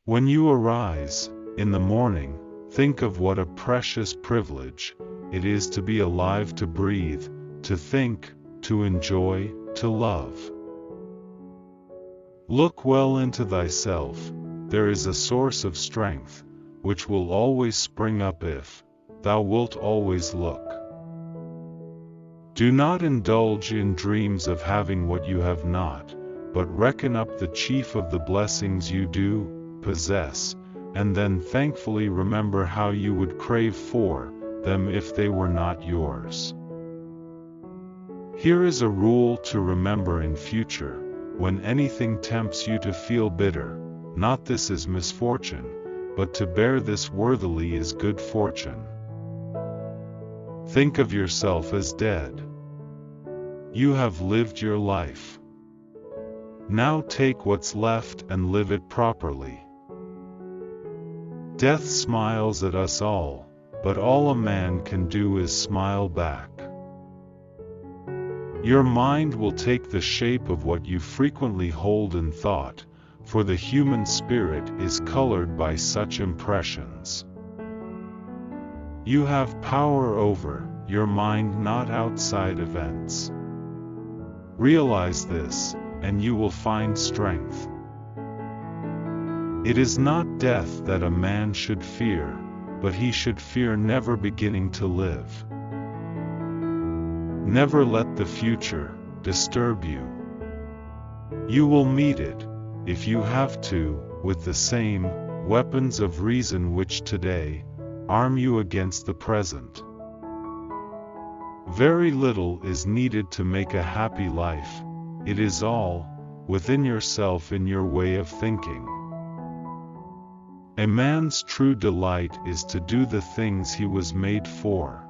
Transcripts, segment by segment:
When you arise in the morning, think of what a precious privilege it is to be alive, to breathe, to think, to enjoy, to love. Look well into thyself. There is a source of strength, which will always spring up if thou wilt always look. Do not indulge in dreams of having what you have not, but reckon up the chief of the blessings you do possess, and then thankfully remember how you would crave for them if they were not yours. Here is a rule to remember in future: when anything tempts you to feel bitter, not this is misfortune, but to bear this worthily is good fortune. Think of yourself as dead. You have lived your life. Now take what's left and live it properly. Death smiles at us all, but all a man can do is smile back. Your mind will take the shape of what you frequently hold in thought, for the human spirit is colored by such impressions. You have power over your mind, not outside events. Realize this, and you will find strength. It is not death that a man should fear, but he should fear never beginning to live. Never let the future disturb you. You will meet it, if you have to, with the same weapons of reason which today arm you against the present. Very little is needed to make a happy life. It is all within yourself, in your way of thinking. A man's true delight is to do the things he was made for.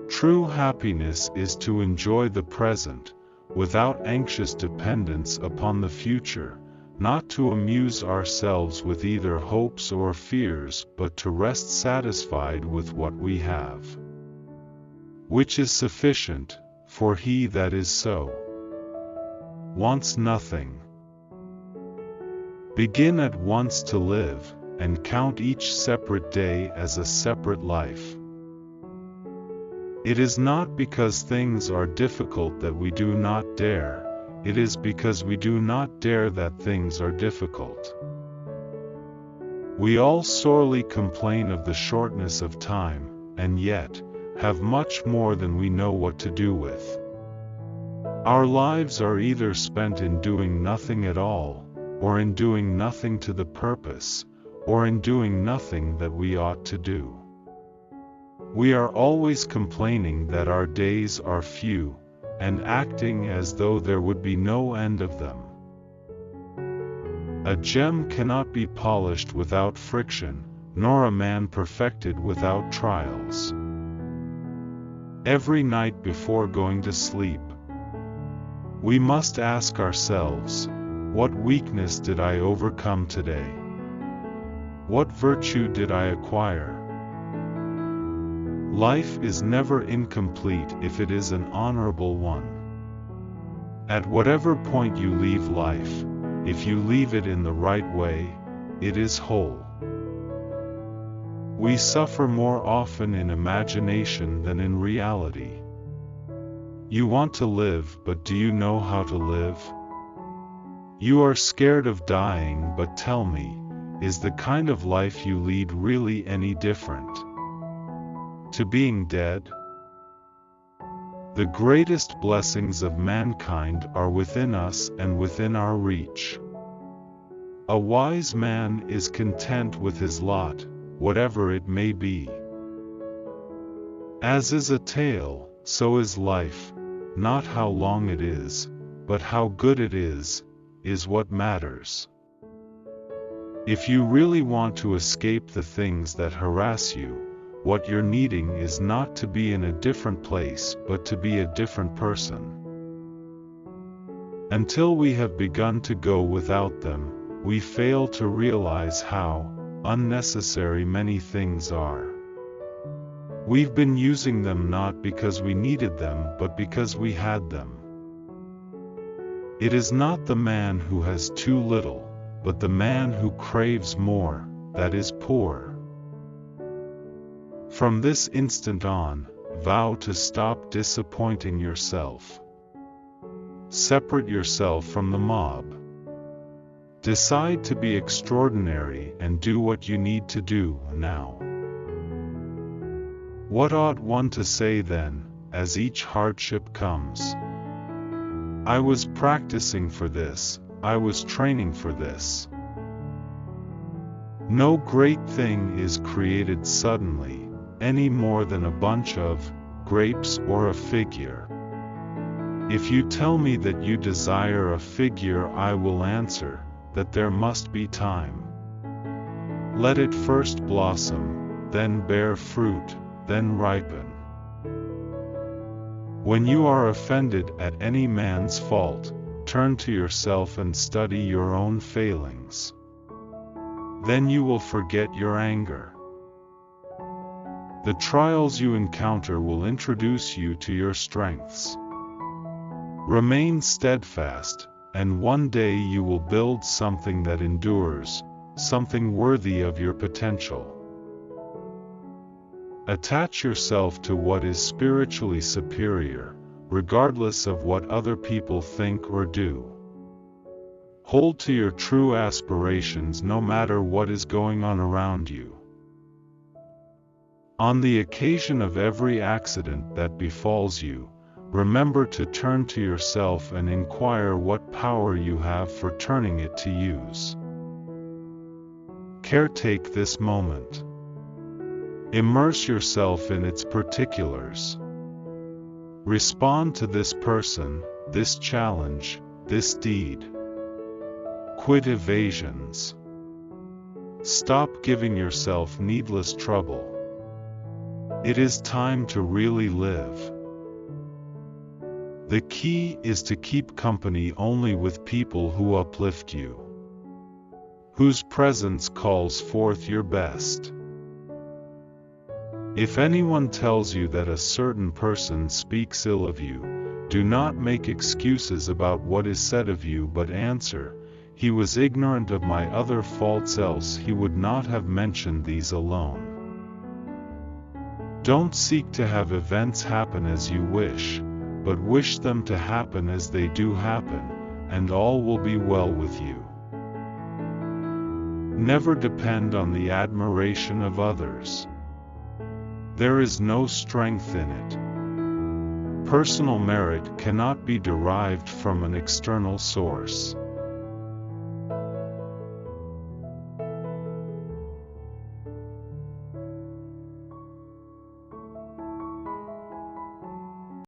True happiness is to enjoy the present, without anxious dependence upon the future, not to amuse ourselves with either hopes or fears, but to rest satisfied with what we have, which is sufficient, for he that is so wants nothing. Begin at once to live, and count each separate day as a separate life. It is not because things are difficult that we do not dare, it is because we do not dare that things are difficult. We all sorely complain of the shortness of time, and yet have much more than we know what to do with. Our lives are either spent in doing nothing at all, or in doing nothing to the purpose, or in doing nothing that we ought to do. We are always complaining that our days are few, and acting as though there would be no end of them. A gem cannot be polished without friction, nor a man perfected without trials. Every night before going to sleep, we must ask ourselves, what weakness did I overcome today? What virtue did I acquire? Life is never incomplete if it is an honorable one. At whatever point you leave life, if you leave it in the right way, it is whole. We suffer more often in imagination than in reality. You want to live, but do you know how to live? You are scared of dying, but tell me, is the kind of life you lead really any different to being dead? The greatest blessings of mankind are within us and within our reach. A wise man is content with his lot, whatever it may be. As is a tale, so is life. Not how long it is, but how good it is what matters. If you really want to escape the things that harass you, what you're needing is not to be in a different place, but to be a different person. Until we have begun to go without them, we fail to realize how unnecessary many things are. We've been using them not because we needed them, but because we had them. It is not the man who has too little, but the man who craves more, that is poor. From this instant on, vow to stop disappointing yourself. Separate yourself from the mob. Decide to be extraordinary and do what you need to do now. What ought one to say then, as each hardship comes? I was practicing for this, I was training for this. No great thing is created suddenly, any more than a bunch of grapes or a figure. If you tell me that you desire a figure, I will answer that there must be time. Let it first blossom, then bear fruit, then ripen. When you are offended at any man's fault, turn to yourself and study your own failings. Then you will forget your anger. The trials you encounter will introduce you to your strengths. Remain steadfast, and one day you will build something that endures, something worthy of your potential. Attach yourself to what is spiritually superior, regardless of what other people think or do. Hold to your true aspirations no matter what is going on around you. On the occasion of every accident that befalls you, remember to turn to yourself and inquire what power you have for turning it to use. Caretake this moment. Immerse yourself in its particulars. Respond to this person, this challenge, this deed. Quit evasions. Stop giving yourself needless trouble. It is time to really live. The key is to keep company only with people who uplift you, whose presence calls forth your best. If anyone tells you that a certain person speaks ill of you, do not make excuses about what is said of you, but answer, "He was ignorant of my other faults, else he would not have mentioned these alone." Don't seek to have events happen as you wish, but wish them to happen as they do happen, and all will be well with you. Never depend on the admiration of others. There is no strength in it. Personal merit cannot be derived from an external source.